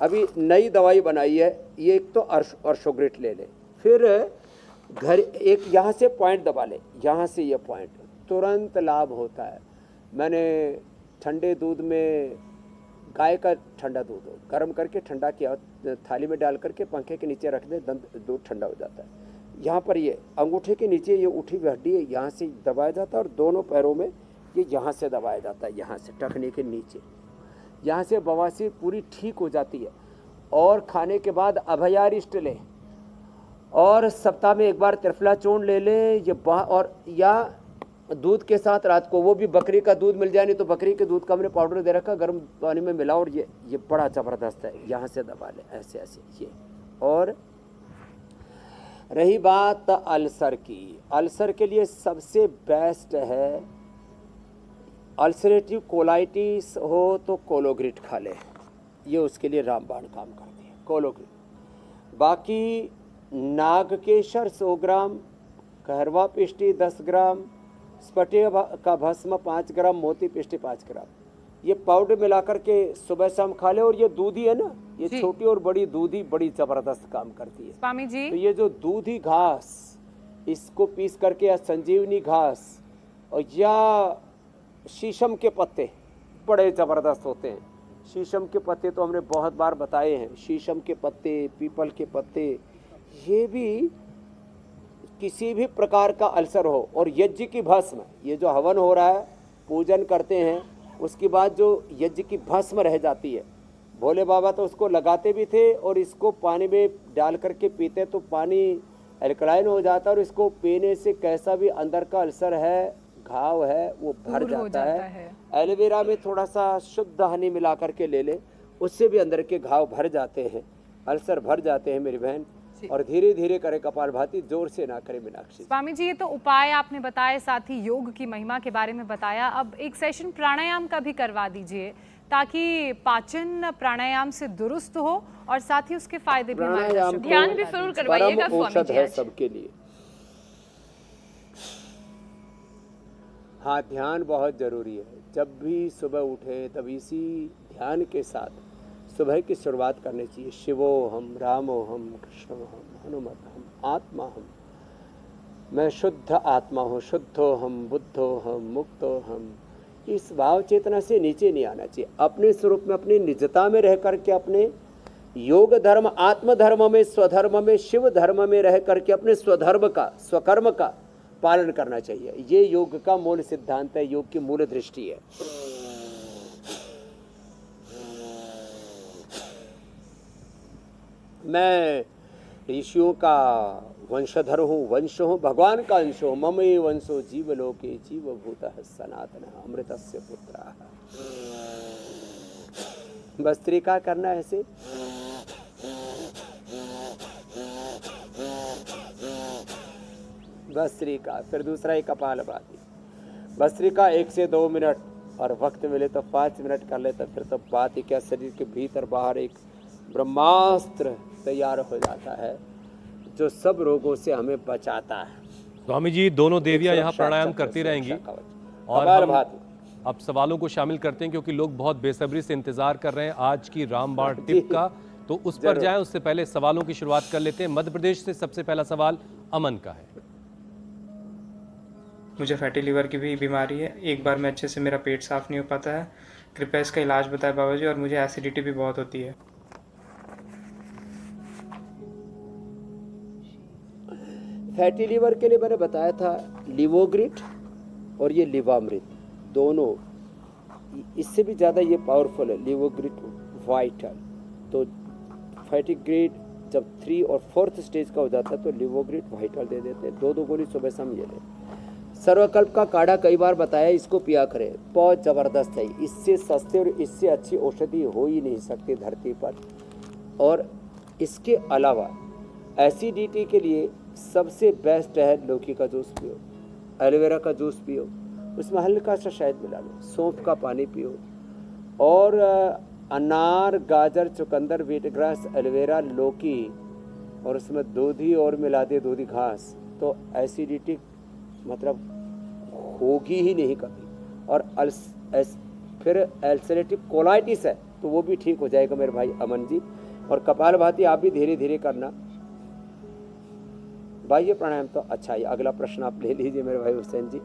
अभी नई दवाई बनाई है। ये एक तो अरशोग्रिट ले ले, फिर घर एक यहाँ से पॉइंट दबा ले, यहाँ से ये पॉइंट, तुरंत लाभ होता है। मैंने ठंडे दूध में, गाय का ठंडा दूध हो, गर्म करके ठंडा किया, थाली में डाल करके पंखे के नीचे रख दे, दूध ठंडा हो जाता है। यहाँ पर ये अंगूठे के नीचे ये उठी हुई हड्डी है, यहाँ से दबाया जाता है। और दोनों पैरों में ये यहाँ से दबाया जाता है, यहाँ से टखने के नीचे, यहाँ से बवासीर पूरी ठीक हो जाती है। और खाने के बाद अभयारिष्ट लें, और सप्ताह में एक बार त्रिफला चूर्ण ले लें। ये और या दूध के साथ रात को, वो भी बकरी का दूध मिल जाए, नहीं तो बकरी के दूध का हमने पाउडर दे रखा, गर्म पानी में मिलाओ। और ये बड़ा ज़बरदस्त है, यहाँ से दबा लें, ऐसे ऐसे ये। और रही बात अल्सर की, अल्सर के लिए सबसे बेस्ट है, अल्सरेटिव कोलाइटिस हो तो कोलोग्रिट खा ले, ये उसके लिए रामबाण काम करती है, कोलोग्रिट। बाकी नागकेशर 100 ग्राम, कहरवा पिष्टी 10 ग्राम, स्पटे का भस्म 5 ग्राम, मोती पिष्टी 5 ग्राम, ये पाउडर मिलाकर के सुबह शाम खा ले। और ये दूधी है ना, ये छोटी और बड़ी दूधी बड़ी ज़बरदस्त काम करती है स्वामी जी। तो ये जो दूधी घास, इसको पीस करके, या संजीवनी घास, और या शीशम के पत्ते बड़े ज़बरदस्त होते हैं। शीशम के पत्ते तो हमने बहुत बार बताए हैं, शीशम के पत्ते, पीपल के पत्ते, ये भी किसी भी प्रकार का अल्सर हो। और यज्ञ की भस्म, ये जो हवन हो रहा है, पूजन करते हैं, उसके बाद जो यज्ञ की भस्म रह जाती है, भोले बाबा तो उसको लगाते भी थे, और इसको पानी में डाल करके पीते तो पानी एल्कलाइन हो जाता है, और इसको पीने से कैसा भी अंदर का अल्सर है, घाव है, वो भर जाता है। एलोवेरा में थोड़ा सा शुद्ध हनी मिला करके ले ले, उससे भी अंदर के घाव भर जाते हैं, अल्सर भर जाते हैं मेरी बहन। और धीरे धीरे करे कपालभाति, जोर से ना करे मीनाक्षी। स्वामी जी, ये तो उपाय आपने बताए, साथ ही योग की महिमा के बारे में बताया। अब एक सेशन प्राणायाम का भी करवा दीजिए, ताकि पाचन प्राणायाम से दुरुस्त हो और साथ ही उसके फायदे भी हमारे ध्यान भी जरूर करवाइएगा स्वामी जी। है सबके लिए। हाँ, ध्यान बहुत जरूरी है। जब भी सुबह उठे तब इसी ध्यान के साथ सुबह की शुरुआत करनी चाहिए। शिवो हम, रामो हम, कृष्णो हम, हनुमत हम, आत्मा हम, मैं शुद्ध आत्मा हूँ, शुद्धो हम, बुद्धो हम, मुक्तो हम। इस भाव चेतना से नीचे नहीं आना चाहिए। अपने स्वरूप में, अपनी निजता में रह करके, अपने योग धर्म, आत्म धर्म में, स्वधर्म में, शिव धर्म में रह करके अपने स्वधर्म का, स्वकर्म का पालन करना चाहिए। ये योग का मूल सिद्धांत है, योग की मूल दृष्टि है। मैं ऋषियों का वंशधर हूँ, वंश हूँ, भगवान का अंश हूँ। ममे वंशो जीवलोके जीवभूतः सनातनः अमृतस्य पुत्रः। भस्त्रिका करना ऐसे। भस्त्रिका, फिर दूसरा ही कपालभाति। भस्त्रिका 1 से 2 मिनट, और वक्त मिले तो 5 मिनट कर लेता, फिर तो बात ही क्या, शरीर के भीतर बाहर एक ब्रह्मास्त्र तैयार हो जाता है, जो सब रोगों से हमें बचाता है। स्वामी जी, दोनों देवियां यहाँ प्राणायाम करती रहेंगी, और हम अब सवालों को शामिल करते हैं, क्योंकि लोग बहुत बेसब्री से इंतजार कर रहे हैं आज की रामबाण टिप का। तो उस पर जाएं, उससे पहले सवालों की शुरुआत कर लेते हैं। मध्य प्रदेश से सबसे पहला सवाल अमन का है। मुझे फैटी लीवर की भी बीमारी है। एक बार में अच्छे से मेरा पेट साफ नहीं हो पाता है। कृपया इसका इलाज बताएं बाबा जी, और मुझे एसिडिटी भी बहुत होती है। फैटी लीवर के लिए मैंने बताया था लिवोग्रिट और ये लिवामृत दोनों, इससे भी ज़्यादा ये पावरफुल है लिवोग्रिट वाइटल। तो फैटी ग्रिड जब 3 और 4th स्टेज का हो जाता है तो लिवोग्रिट वाइटल दे देते हैं, 2 गोली सुबह शाम ये लें। सर्वकल्प का काढ़ा कई बार बताया, इसको पिया करें, बहुत ज़बरदस्त है। इससे सस्ते और इससे अच्छी औषधि हो ही नहीं सकती धरती पर। और इसके अलावा एसिडिटी के लिए सबसे बेस्ट है लौकी का जूस पियो, एलोवेरा का जूस पियो, उसमें हल्का सा शहद मिला लो, सौंफ का पानी पियो, और अनार, गाजर, चुकंदर, व्हीटग्रास, एलोवेरा, लौकी और उसमें दूधी और मिला दे दूधी घास, तो एसिडिटी मतलब होगी ही नहीं कभी। और फिर अल्सरेटिव कोलाइटिस है तो वो भी ठीक हो जाएगा मेरे भाई अमन जी। और कपालभाति आप भी धीरे धीरे करना भाई, ये प्राणायाम तो अच्छा है। अगला प्रश्न आप ले लीजिए मेरे भाई हुसैन जी,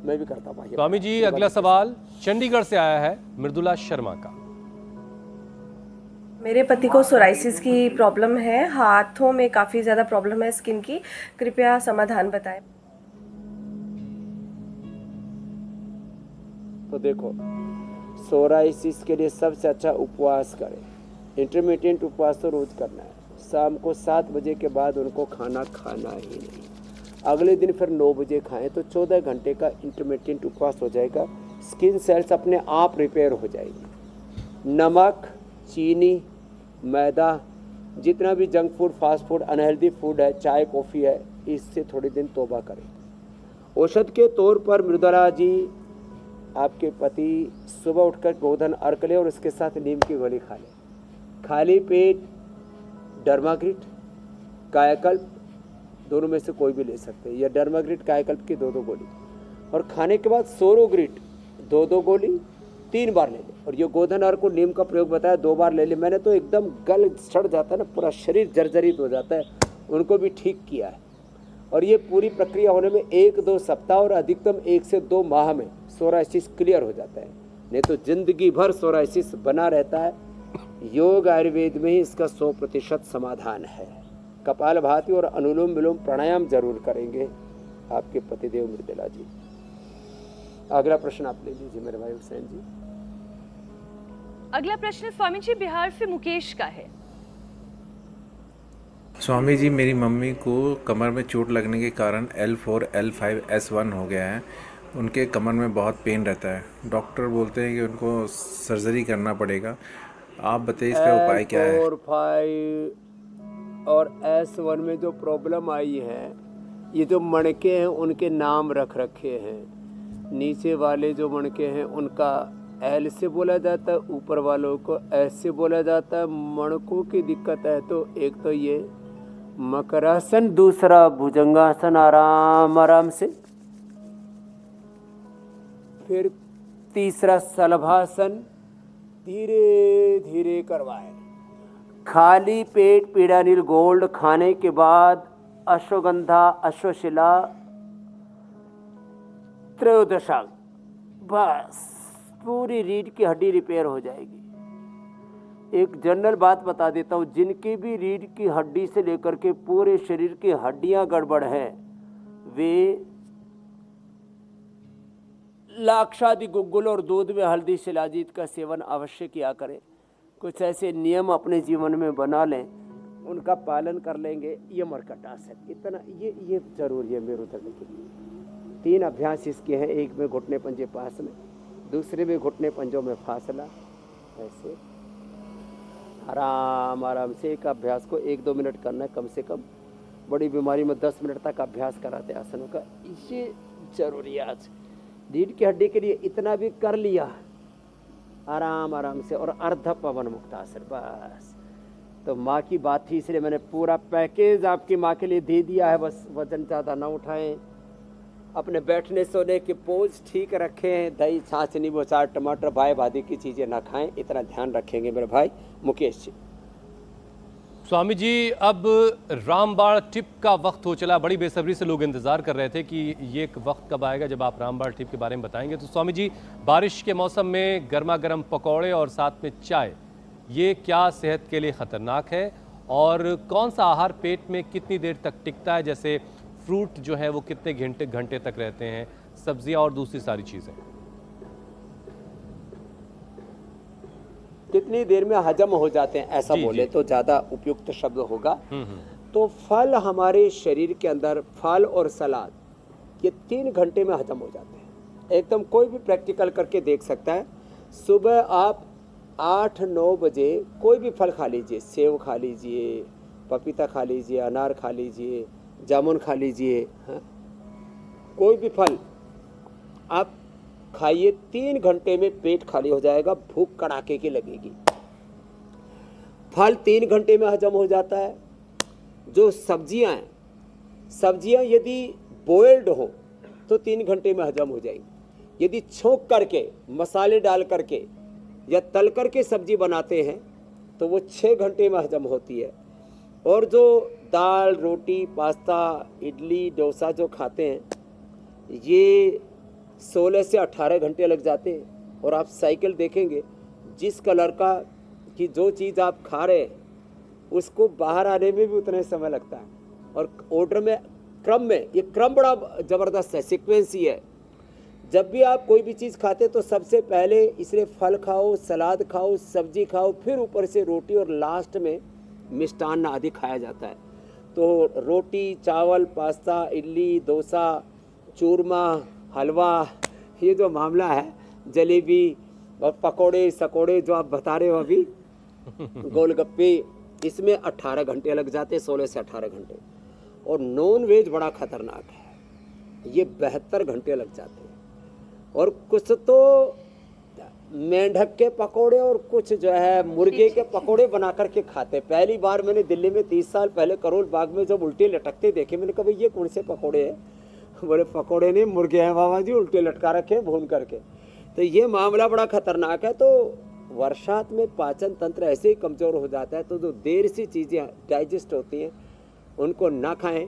मैं भी करता हूँ। स्वामी जी अगला सवाल चंडीगढ़ से आया है मृदुला शर्मा का। मेरे पति को सोराइसिस की प्रॉब्लम है, हाथों में काफ़ी ज़्यादा प्रॉब्लम है स्किन की, कृपया समाधान बताएं। तो देखो, सोराइसिस के लिए सबसे अच्छा उपवास करें। इंटरमीडिएट उपवास तो रोज करना है। शाम को 7 बजे के बाद उनको खाना खाना ही नहीं, अगले दिन फिर 9 बजे खाएं तो 14 घंटे का इंटरमीडिएट उपवास हो जाएगा। स्किन सेल्स अपने आप रिपेयर हो जाएगी। नमक, चीनी, मैदा, जितना भी junk food, fast food, unhealthy food है, चाय कॉफ़ी है, इससे थोड़े दिन तौबा करें। औषध के तौर पर मृदुला जी, आपके पति सुबह उठकर गोधन अर्क लें और उसके साथ नीम की गोली खा लें। खाली पेट डर्माग्रिट, कायाकल्प, दोनों में से कोई भी ले सकते हैं, या डर्माग्रिट कायाकल्प की 2 गोली, और खाने के बाद सोरोग्रिट 2 गोली 3 बार ले लें। और ये गोधन अर्क को नीम का प्रयोग बताया 2 बार ले लें। मैंने तो एकदम गल सड़ जाता है ना, पूरा शरीर जर्जरित हो जाता है, उनको भी ठीक किया है। और ये पूरी प्रक्रिया होने में 1-2 सप्ताह और अधिकतम 1 से 2 माह में सोराइसिस क्लियर हो जाता है, नहीं तो जिंदगी भर सोराइसिस बना रहता है। योग आयुर्वेद में ही इसका 100% समाधान है। कपालभाति और अनुलोम विलोम प्राणायाम जरूर करेंगे आपके पतिदेव मृदुला जी। अगला प्रश्न आप ले लीजिए मेरे भाई हुसैन जी। अगला प्रश्न स्वामी जी बिहार से मुकेश का है। स्वामी जी, मेरी मम्मी को कमर में चोट लगने के कारण L4, L5, S1 हो गया है। उनके कमर में बहुत पेन रहता है। डॉक्टर बोलते हैं कि उनको सर्जरी करना पड़ेगा। आप बताइए इसका उपाय क्या है? L4, 5 और S1 में जो प्रॉब्लम आई है, ये जो मणके हैं उनके नाम रख रखे हैं। नीचे वाले जो मणके हैं उनका L से बोला जाता है, ऊपर वालों को S से बोला जाता है। मणकों की दिक्कत है तो एक तो ये मकरासन, दूसरा भुजंगासन, आराम आराम से, फिर तीसरा शलभासन, धीरे धीरे करवाएं। खाली पेट पीड़ानील गोल्ड खाने के बाद अश्वगंधा, अश्वशिला, त्रयोदशांग, बस पूरी रीढ़ की हड्डी रिपेयर हो जाएगी। एक जनरल बात बता देता हूँ, जिनकी भी रीढ़ की हड्डी से लेकर के पूरे शरीर की हड्डियां गड़बड़ हैं, वे लाक्षादि गुग्गुल और दूध में हल्दी शिलाजीत का सेवन अवश्य किया करें। कुछ ऐसे नियम अपने जीवन में बना लें, उनका पालन कर लेंगे। ये मरकटासन, इतना ये जरूरी है मेरुदंड के लिए। 3 अभ्यास इसके हैं, एक में घुटने पंजे पास में, दूसरे में घुटने पंजों में फासला, ऐसे आराम आराम से एक अभ्यास को 1-2 मिनट करना है कम से कम। बड़ी बीमारी में 10 मिनट तक अभ्यास कराते आसनों का, ये जरूरी है। आज रीढ़ की हड्डी के लिए इतना भी कर लिया आराम आराम से। और अर्ध पवन मुक्तासन, बस। तो माँ की बात थी इसलिए मैंने पूरा पैकेज आपकी माँ के लिए दे दिया है। बस वजन ज़्यादा ना उठाएं, अपने बैठने सोने के पोज ठीक रखें, दही छाछ नींबू अचार टमाटर बाय भादी की चीज़ें ना खाएं, इतना ध्यान रखेंगे मेरे भाई मुकेश जी। स्वामी जी, अब रामबाण टिप का वक्त हो चला। बड़ी बेसब्री से लोग इंतजार कर रहे थे कि ये एक वक्त कब आएगा जब आप रामबाण टिप के बारे में बताएंगे। तो स्वामी जी, बारिश के मौसम में गर्मा गर्म पकौड़े और साथ में चाय, ये क्या सेहत के लिए खतरनाक है? और कौन सा आहार पेट में कितनी देर तक टिकता है? जैसे फ्रूट जो है वो कितने घंटे तक रहते हैं, सब्जियां और दूसरी सारी चीज़ें। कितनी देर में हजम हो जाते हैं, ऐसा बोले तो ज़्यादा उपयुक्त शब्द होगा। तो फल हमारे शरीर के अंदर, फल और सलाद, ये 3 घंटे में हजम हो जाते हैं। एकदम कोई भी प्रैक्टिकल करके देख सकता है। सुबह आप 8-9 बजे कोई भी फल खा लीजिए, सेब खा लीजिए, पपीता खा लीजिए, अनार खा लीजिए, जामुन खा लीजिए, हाँ? कोई भी फल आप खाइए, 3 घंटे में पेट खाली हो जाएगा, भूख कड़ाके की लगेगी। फल 3 घंटे में हजम हो जाता है। जो सब्जियां हैं, सब्जियां यदि बॉयल्ड हो तो 3 घंटे में हजम हो जाएगी। यदि छोंक करके, मसाले डाल करके या तल करके सब्जी बनाते हैं तो वो 6 घंटे में हजम होती है। और जो दाल, रोटी, पास्ता, इडली, डोसा जो खाते हैं, ये 16 से 18 घंटे लग जाते हैं। और आप साइकिल देखेंगे, जिस कलर का कि जो चीज़ आप खा रहे हैं उसको बाहर आने में भी उतना ही समय लगता है। और ऑर्डर में, क्रम में, ये क्रम बड़ा ज़बरदस्त है, सीक्वेंस ही है। जब भी आप कोई भी चीज़ खाते तो सबसे पहले इसलिए फल खाओ, सलाद खाओ, सब्जी खाओ, फिर ऊपर से रोटी और लास्ट में मिष्टान्न आदि खाया जाता है। तो रोटी, चावल, पास्ता, इडली, डोसा, चूरमा, हलवा, ये जो मामला है, जलेबी और पकोड़े सकोड़े जो आप बता रहे हो अभी, गोलगप्पे, इसमें 18 घंटे लग जाते हैं, 16 से 18 घंटे। और नॉन वेज बड़ा खतरनाक है, ये 72 घंटे लग जाते हैं। और कुछ तो मेंढक के पकोड़े और कुछ जो है मुर्गे के पकोड़े बना करके खाते। पहली बार मैंने दिल्ली में 30 साल पहले करोल बाग में जब उल्टे लटकते देखे, मैंने कहा भाई ये कौन से पकोड़े हैं? बोले पकोड़े नहीं, मुर्गे हैं बाबा जी, उल्टे लटका रखे भून करके। तो ये मामला बड़ा खतरनाक है। तो वर्षात में पाचन तंत्र ऐसे ही कमज़ोर हो जाता है, तो जो देर से चीज़ें डाइजेस्ट होती हैं उनको ना खाएं।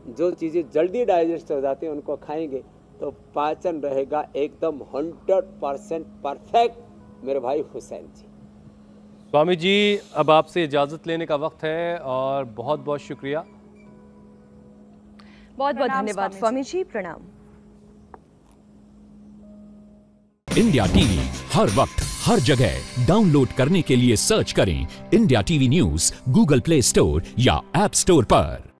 जो चीज़ें जल्दी डाइजेस्ट हो जाती हैं उनको खाएंगे तो पाचन रहेगा एकदम 100% परफेक्ट। मेरे भाई हुसैन जी। स्वामी जी, अब आपसे इजाज़त लेने का वक्त है और बहुत बहुत शुक्रिया। बहुत बहुत धन्यवाद स्वामी जी, प्रणाम। इंडिया टीवी हर वक्त हर जगह डाउनलोड करने के लिए सर्च करें India TV news Google play store या ऐप स्टोर पर।